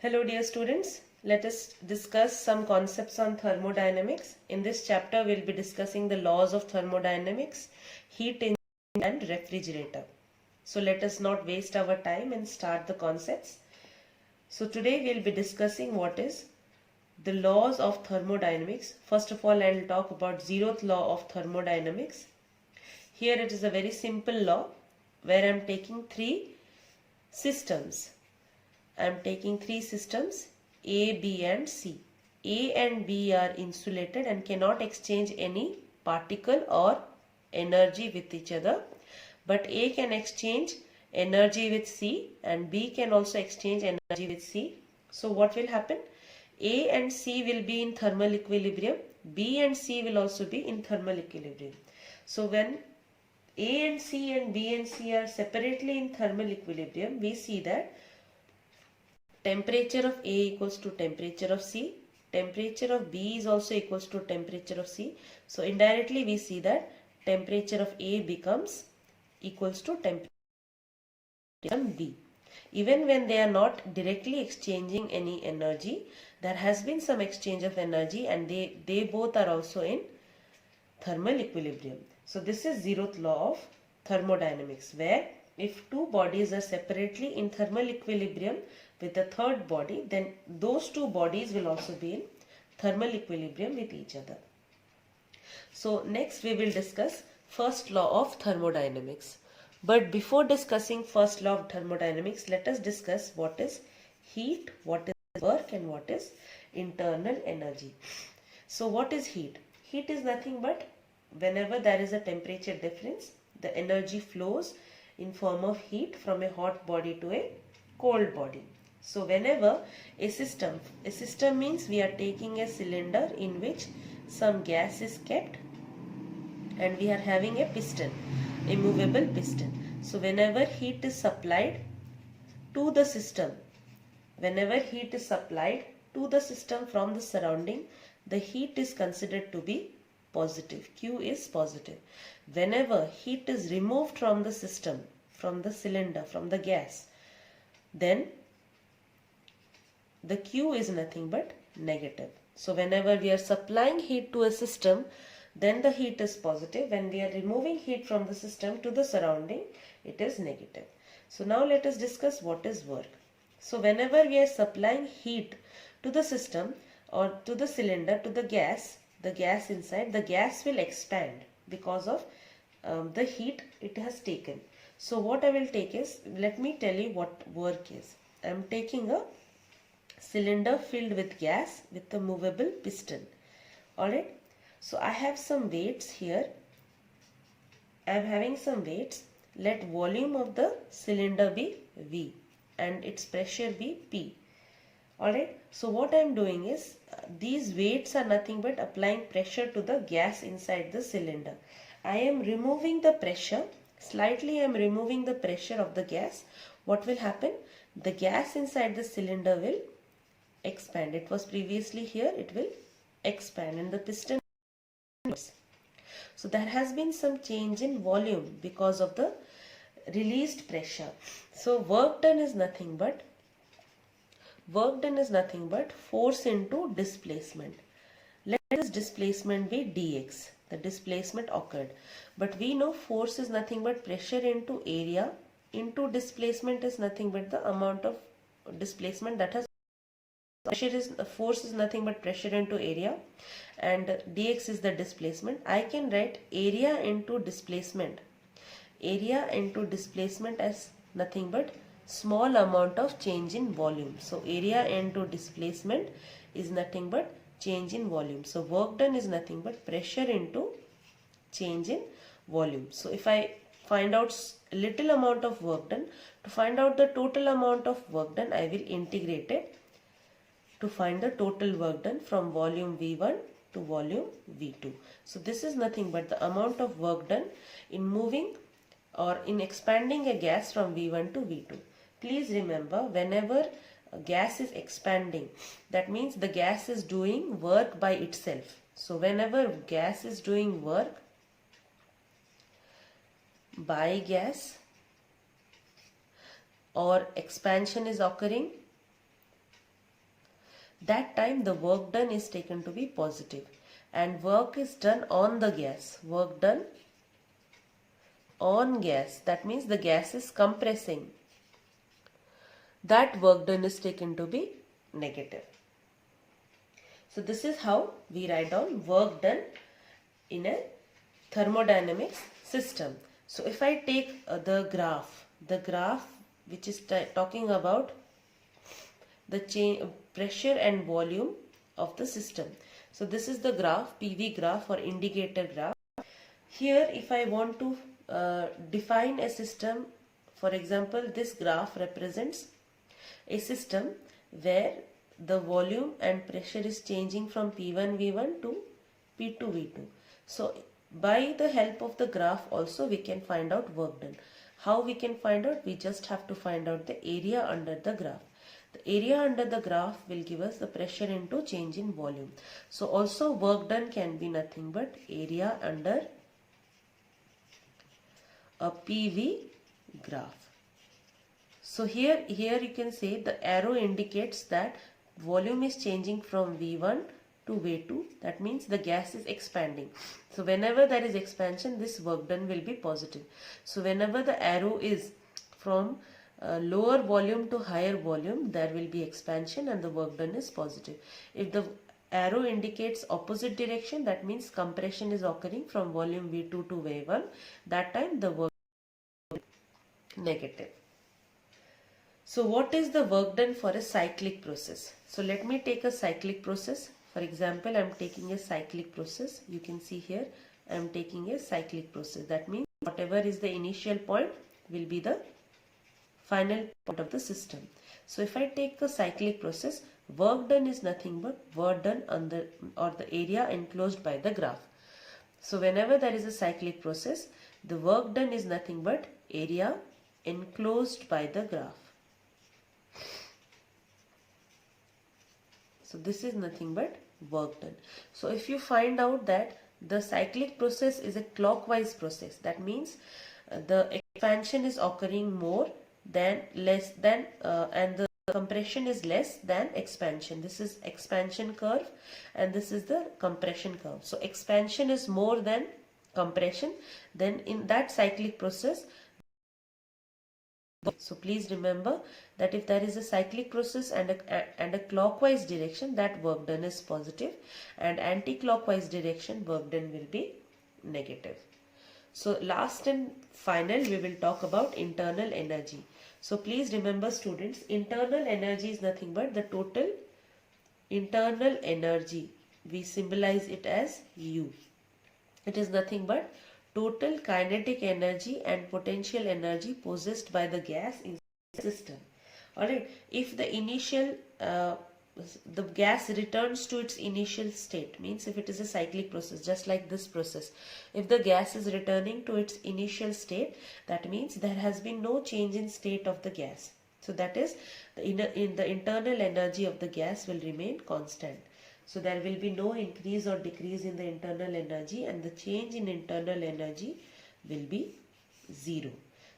Hello dear students, let us discuss some concepts on thermodynamics. In this chapter we will be discussing the laws of thermodynamics, heat engine and refrigerator. So let us not waste our time and start the concepts. So today we will be discussing what is the laws of thermodynamics. First of all I will talk about zeroth law of thermodynamics. Here it is a very simple law where I am taking three systems. I am taking three systems A, B and C. A and B are insulated and cannot exchange any particle or energy with each other. But A can exchange energy with C and B can also exchange energy with C. So what will happen? A and C will be in thermal equilibrium. B and C will also be in thermal equilibrium. So when A and C and B and C are separately in thermal equilibrium, we see that temperature of A equals to temperature of C. Temperature of B is also equals to temperature of C. So indirectly we see that temperature of A becomes equals to temperature of B. Even when they are not directly exchanging any energy, there has been some exchange of energy and they both are also in thermal equilibrium. So this is zeroth law of thermodynamics, where if two bodies are separately in thermal equilibrium with a third body, then those two bodies will also be in thermal equilibrium with each other. So next we will discuss first law of thermodynamics. But before discussing first law of thermodynamics, let us discuss what is heat, what is work and what is internal energy. So what is heat? Heat is nothing but whenever there is a temperature difference, the energy flows in form of heat from a hot body to a cold body. So whenever a system means we are taking a cylinder in which some gas is kept and we are having a piston, a movable piston. So whenever heat is supplied to the system, from the surrounding, the heat is considered to be positive. Q is positive. Whenever heat is removed from the system, from the cylinder, from the gas, then the Q is nothing but negative. So whenever we are supplying heat to a system, then the heat is positive. When we are removing heat from the system to the surrounding, it is negative. So now let us discuss what is work. So whenever we are supplying heat to the system or to the cylinder, to the gas inside, the gas will expand because of the heat it has taken. So what I will take is, let me tell you what work is. I am taking a cylinder filled with gas with a movable piston. Alright. So I have some weights here. I am having some weights. Let volume of the cylinder be V and its pressure be P. Alright. So what I am doing is, these weights are nothing but applying pressure to the gas inside the cylinder. I am removing the pressure. Slightly I am removing the pressure of the gas. What will happen? The gas inside the cylinder will expand. It was previously here. It will expand and the piston. So there has been some change in volume because of the released pressure. So work done is nothing but force into displacement. Let this displacement be dx. The displacement occurred. But we know force is nothing but pressure into area into displacement is nothing but the amount of displacement that has. Force is nothing but pressure into area and dx is the displacement. I can write area into displacement as nothing but small amount of change in volume. So area into displacement is nothing but change in volume. So work done is nothing but pressure into change in volume. So if I find out little amount of work done, to find out the total amount of work done, I will integrate it to find the total work done from volume V1 to volume V2. So this is nothing but the amount of work done in moving or in expanding a gas from V1 to V2. Please remember, whenever a gas is expanding, that means the gas is doing work by itself. So whenever gas is doing work by gas or expansion is occurring, that time the work done is taken to be positive, and work is done on the gas. Work done on gas, that means the gas is compressing. That work done is taken to be negative. So this is how we write down work done in a thermodynamics system. So if I take the graph which is talking about the pressure and volume of the system. So this is the graph, PV graph or indicator graph. Here if I want to define a system, for example, this graph represents a system where the volume and pressure is changing from P1 V1 to P2 V2. So by the help of the graph also we can find out work done. How we can find out? We just have to find out the area under the graph. The area under the graph will give us the pressure into change in volume. So also work done can be nothing but area under a PV graph. So here you can say the arrow indicates that volume is changing from V1 to V2. That means the gas is expanding. So whenever there is expansion, this work done will be positive. So whenever the arrow is from lower volume to higher volume, there will be expansion and the work done is positive. If the arrow indicates opposite direction, that means compression is occurring from volume V2 to V1. That time the work is negative. So what is the work done for a cyclic process? So let me take a cyclic process. For example, I am taking a cyclic process. You can see here I am taking a cyclic process. That means whatever is the initial point will be the final point of the system. So if I take a cyclic process, work done is nothing but work done under or the area enclosed by the graph. So whenever there is a cyclic process, the work done is nothing but area enclosed by the graph. So this is nothing but work done. So if you find out that the cyclic process is a clockwise process, that means the expansion is occurring more than less than and the compression is less than expansion. This is expansion curve and this is the compression curve. So expansion is more than compression, then in that cyclic process. So please remember that if there is a cyclic process and a clockwise direction, that work done is positive, and anti-clockwise direction work done will be negative. So last and final we will talk about internal energy. So please remember students, internal energy is nothing but the total internal energy. We symbolize it as U. It is nothing but total kinetic energy and potential energy possessed by the gas in the system. Alright, if the initial the gas returns to its initial state, means if it is a cyclic process just like this process, if the gas is returning to its initial state, that means there has been no change in state of the gas. So that is the internal energy of the gas will remain constant. So there will be no increase or decrease in the internal energy, and the change in internal energy will be zero.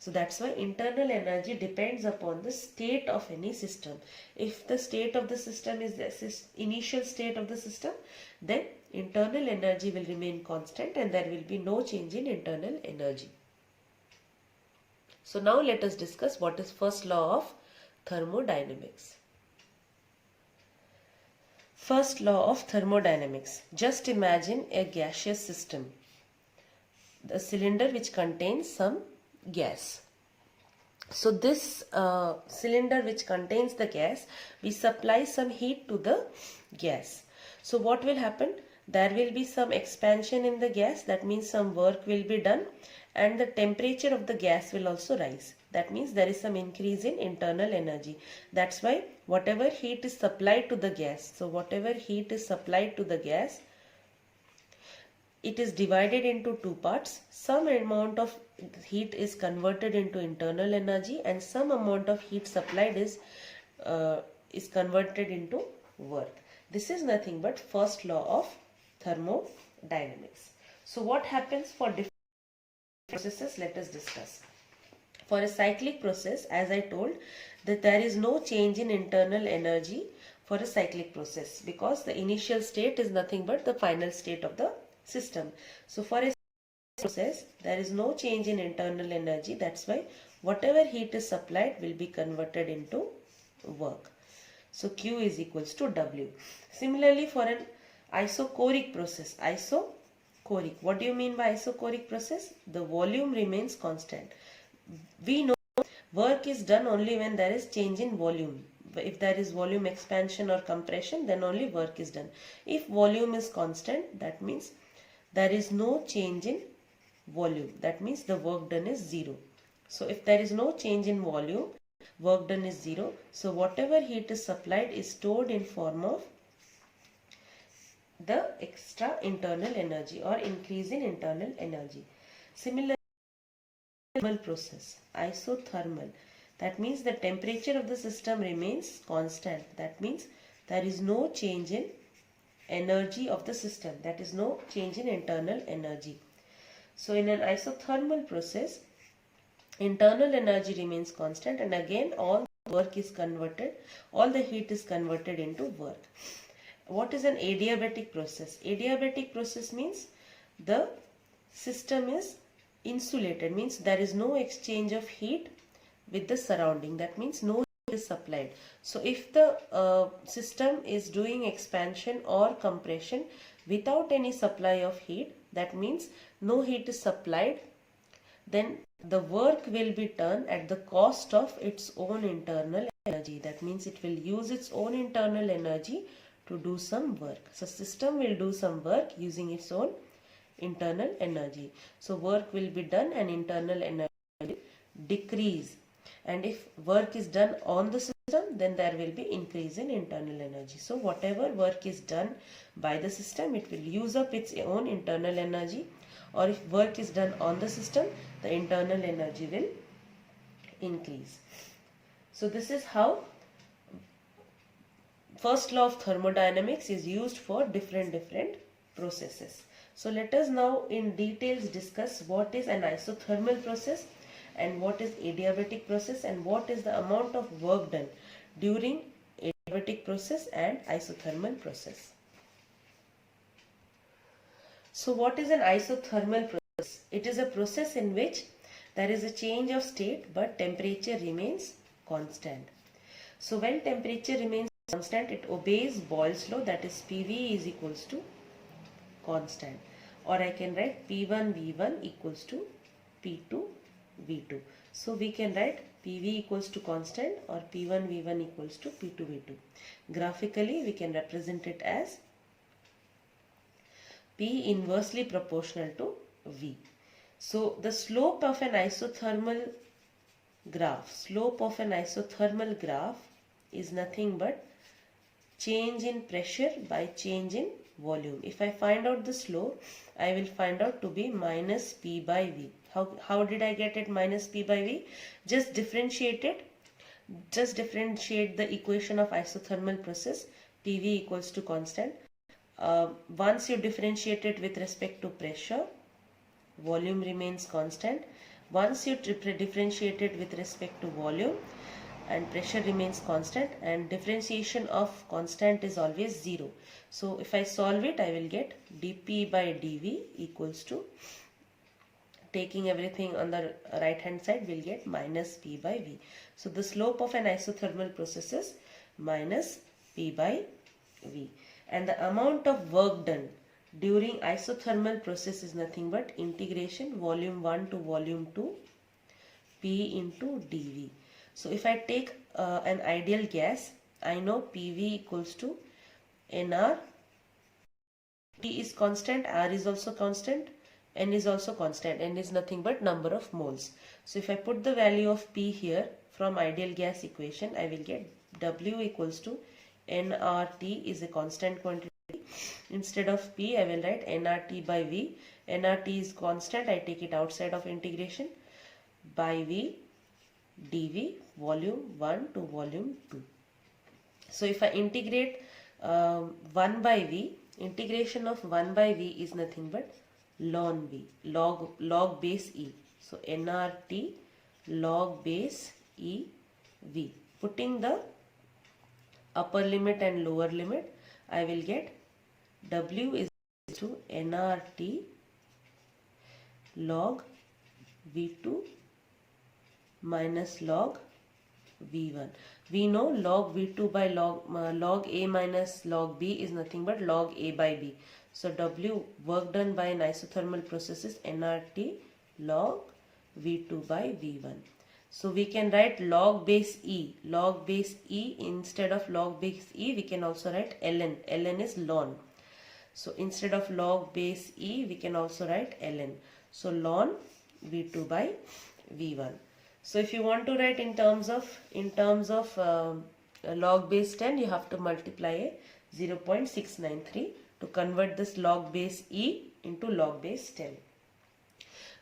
So that's why internal energy depends upon the state of any system. If the state of the system is the initial state of the system, then internal energy will remain constant and there will be no change in internal energy. So now let us discuss what is first law of thermodynamics. First law of thermodynamics. Just imagine a gaseous system, the cylinder which contains some gas. So this cylinder which contains the gas, we supply some heat to the gas. So what will happen? There will be some expansion in the gas, that means some work will be done, and the temperature of the gas will also rise. That means there is some increase in internal energy. That's why whatever heat is supplied to the gas, so whatever heat is supplied to the gas, it is divided into two parts. Some amount of heat is converted into internal energy and some amount of heat supplied is converted into work. This is nothing but first law of thermodynamics. So what happens for different processes? Let us discuss. For a cyclic process, as I told, that there is no change in internal energy for a cyclic process, because the initial state is nothing but the final state of the system. So for a process, there is no change in internal energy. That's why whatever heat is supplied will be converted into work. So Q is equals to W. Similarly, for an isochoric process, isochoric, what do you mean by isochoric process? The volume remains constant. We know work is done only when there is change in volume. If there is volume expansion or compression, then only work is done. If volume is constant, that means there is no change in volume. That means the work done is zero. So if there is no change in volume, work done is zero. So whatever heat is supplied is stored in form of the extra internal energy or increase in internal energy. Similarly, thermal process, isothermal. That means the temperature of the system remains constant. That means there is no change in energy of the system. That is no change in internal energy. So in an isothermal process, internal energy remains constant, and again all work is converted, all the heat is converted into work. What is an adiabatic process? Adiabatic process means the system is insulated, means there is no exchange of heat with the surrounding. That means no heat is supplied. So if the system is doing expansion or compression without any supply of heat, that means no heat is supplied, then the work will be done at the cost of its own internal energy. That means it will use its own internal energy to do some work. So system will do some work using its own internal energy. So work will be done and internal energy will decrease. And if work is done on the system, then there will be increase in internal energy. So whatever work is done by the system, it will use up its own internal energy. Or if work is done on the system, the internal energy will increase. So this is how first law of thermodynamics is used for different processes. So let us now in details discuss what is an isothermal process and what is adiabatic process and what is the amount of work done during adiabatic process and isothermal process. So what is an isothermal process? It is a process in which there is a change of state but temperature remains constant. So when temperature remains constant, it obeys Boyle's law, that is PV is equals to constant. Or I can write P1 V1 equals to P2 V2. So we can write PV equals to constant or P1 V1 equals to P2 V2. Graphically we can represent it as P inversely proportional to V. So the slope of an isothermal graph, is nothing but change in pressure by change in volume. If I find out the slope, I will find out to be minus P by V. How did I get it minus P by V? Just differentiate it. Just differentiate the equation of isothermal process. PV equals to constant. Once you differentiate it with respect to pressure, volume remains constant. Once you differentiate it with respect to volume, and pressure remains constant, and differentiation of constant is always 0. So if I solve it, I will get dP by dV equals to, taking everything on the right hand side, will get minus P by V. So the slope of an isothermal process is minus P by V. And the amount of work done during isothermal process is nothing but integration volume 1 to volume 2 P into dV. So if I take an ideal gas, I know PV equals to NR. T is constant, R is also constant, N is also constant. N is nothing but number of moles. So if I put the value of P here from ideal gas equation, I will get W equals to nRT is a constant quantity. Instead of P, I will write nRT by V. nRT is constant, I take it outside of integration, by V dV volume 1 to volume 2. So if I integrate 1 by V, integration of 1 by V is nothing but ln V, log base E. So nRT log base E V. Putting the upper limit and lower limit, I will get W is equal to nRT log V2 minus log V1. We know log V2 by log A minus log B is nothing but log A by B. So W, work done by an isothermal process, is nRT log V2 by V1. So we can write log base E. Log base E, instead of log base E, we can also write ln. ln is ln. So instead of log base E, we can also write ln. So ln V2 by V1. So if you want to write in terms of log base 10, you have to multiply a 0.693 to convert this log base E into log base 10.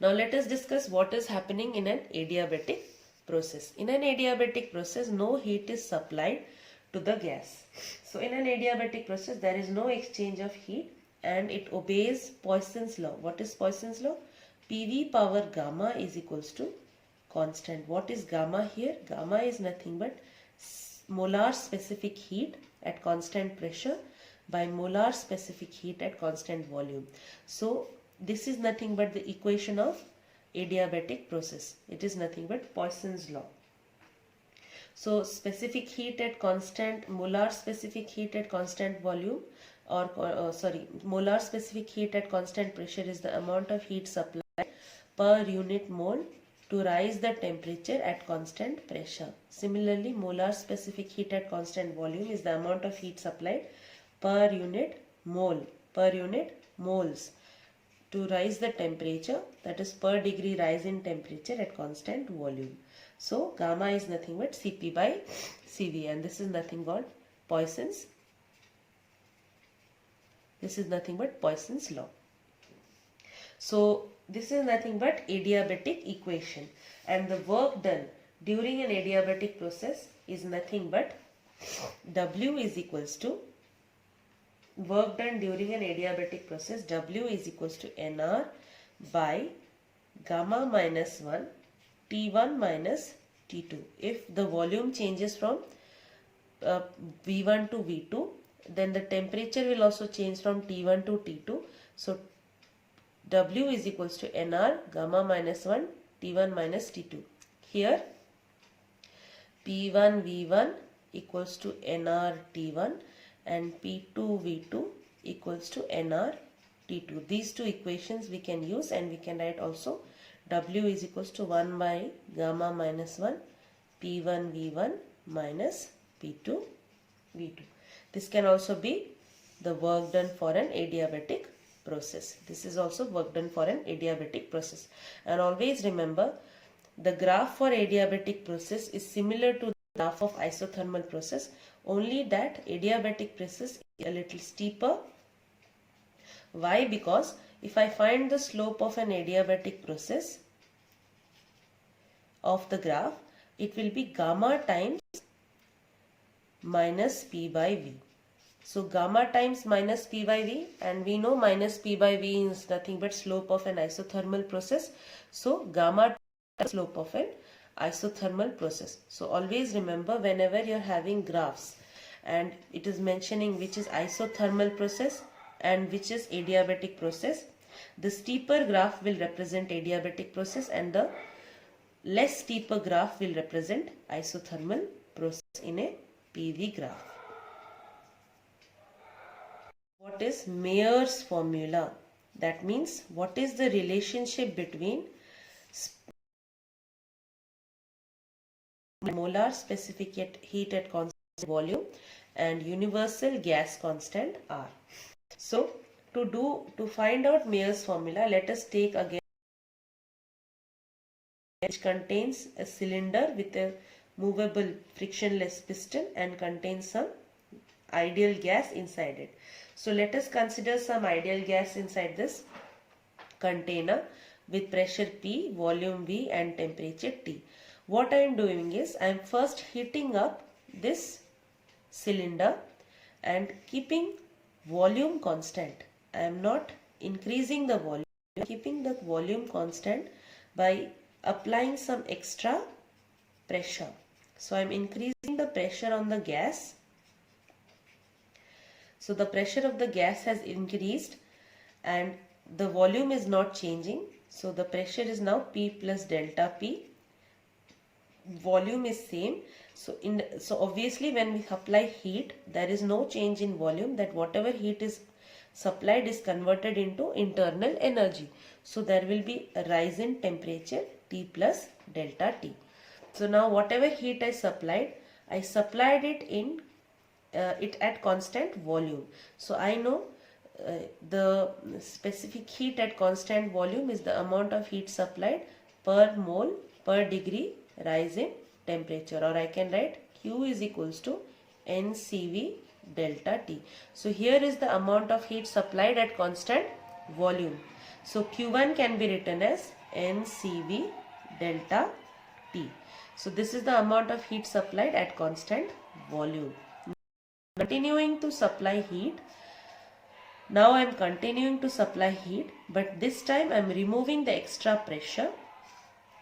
Now let us discuss what is happening in an adiabatic process. In an adiabatic process, no heat is supplied to the gas. So in an adiabatic process, there is no exchange of heat and it obeys Poisson's law. What is Poisson's law? PV power gamma is equals to constant. What is gamma here? Gamma is nothing but molar specific heat at constant pressure by molar specific heat at constant volume. So this is nothing but the equation of adiabatic process. It is nothing but Poisson's law. So specific heat at constant, molar specific heat at constant volume, or molar specific heat at constant pressure is the amount of heat supplied per unit mole to rise the temperature at constant pressure. Similarly, molar specific heat at constant volume is the amount of heat supplied per unit mole, per unit moles to rise the temperature, that is per degree rise in temperature at constant volume. So gamma is nothing but Cp by Cv, and this is nothing but Poisson's. This is nothing but Poisson's law. So this is nothing but adiabatic equation, and the work done during an adiabatic process is nothing but W is equals to, work done during an adiabatic process, W is equals to Nr by gamma minus 1 T1 minus T2. If the volume changes from V1 to V2, then the temperature will also change from T1 to T2. So W is equals to Nr gamma minus 1 T1 minus T2. Here P1 V1 equals to Nr T1 and P2 V2 equals to Nr T2. These two equations we can use, and we can write also W is equals to 1 by gamma minus 1 P1 V1 minus P2 V2. This can also be the work done for an adiabatic process. This is also work done for an adiabatic process. And always remember, the graph for adiabatic process is similar to the graph of isothermal process, only that adiabatic process is a little steeper. Why? Because if I find the slope of an adiabatic process of the graph, it will be gamma times minus P by V. So gamma times minus P by V, and we know minus P by V is nothing but slope of an isothermal process. So gamma times slope of an isothermal process. So always remember, whenever you are having graphs and it is mentioning which is isothermal process and which is adiabatic process, the steeper graph will represent adiabatic process and the less steeper graph will represent isothermal process in a PV graph. What is Mayer's formula? That means what is the relationship between molar specific heat at constant volume and universal gas constant R. So to find out Mayer's formula, let us take again which contains a cylinder with a movable frictionless piston and contains some ideal gas inside it. So let us consider some ideal gas inside this container with pressure P, volume V and temperature T. What I am doing is I am first heating up this cylinder and keeping volume constant. I am not increasing the volume, I am keeping the volume constant by applying some extra pressure. So I am increasing the pressure on the gas So the pressure of the gas has increased and the volume is not changing. So the pressure is now P plus delta P. Volume is same. So obviously when we apply heat, there is no change in volume, that whatever heat is supplied is converted into internal energy. So there will be a rise in temperature T plus delta T. So now whatever heat I supplied it in it at constant volume. So I know the specific heat at constant volume is the amount of heat supplied per mole per degree rise in temperature, or I can write Q is equals to NCV delta T. So here is the amount of heat supplied at constant volume. So Q1 can be written as NCV delta T. So this is the amount of heat supplied at constant volume. Continuing to supply heat. Now I am continuing to supply heat, but this time I am removing the extra pressure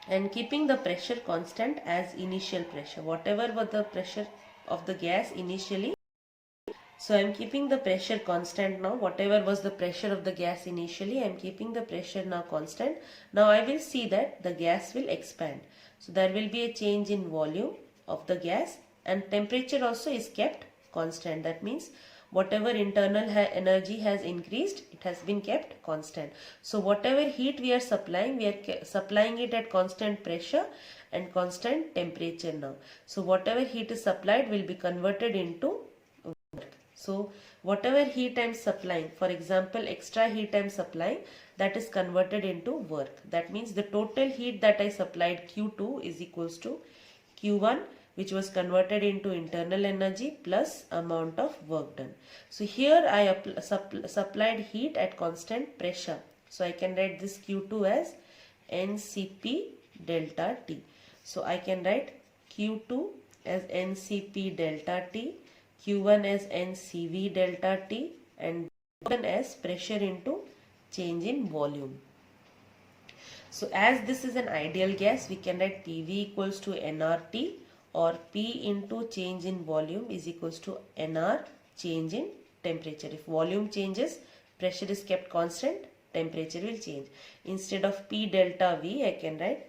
and keeping the pressure constant as initial pressure. Whatever was the pressure of the gas initially, so I am keeping the pressure constant now. Whatever was the pressure of the gas initially, I am keeping the pressure now constant. Now I will see that the gas will expand. So there will be a change in volume of the gas, and temperature also is kept constant. That means whatever internal energy has increased, it has been kept constant. So whatever heat we are supplying it at constant pressure and constant temperature now. So whatever heat is supplied will be converted into work. So whatever heat I am supplying, for example extra heat I am supplying, that is converted into work. That means the total heat that I supplied Q2 is equals to Q1, which was converted into internal energy plus amount of work done. So here I supplied heat at constant pressure. So I can write this Q2 as NCP delta T. So I can write Q2 as NCP delta T, Q1 as NCV delta T, and Q1 as pressure into change in volume. So as this is an ideal gas, we can write PV equals to nRT, or P into change in volume is equals to nR change in temperature. If volume changes, pressure is kept constant, temperature will change. Instead of P delta V, I can write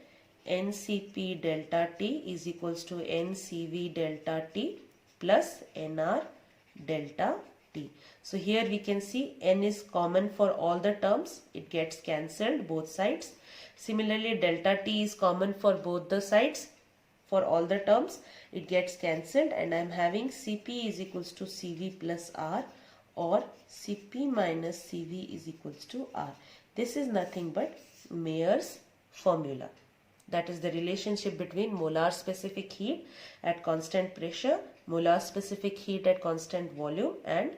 NCP delta T is equals to NCV delta T plus nR delta T. So here we can see N is common for all the terms. It gets cancelled both sides. Similarly, delta T is common for both the sides. For all the terms, it gets cancelled, and I am having Cp is equals to Cv plus R, or Cp minus Cv is equals to R. This is nothing but Mayer's formula. That is the relationship between molar specific heat at constant pressure, molar specific heat at constant volume, and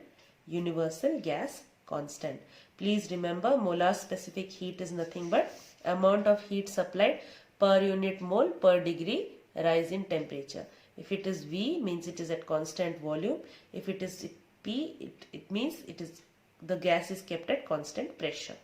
universal gas constant. Please remember, molar specific heat is nothing but amount of heat supplied per unit mole per degree rise in temperature. If it is V, means it is at constant volume. If it is P, it means the gas is kept at constant pressure.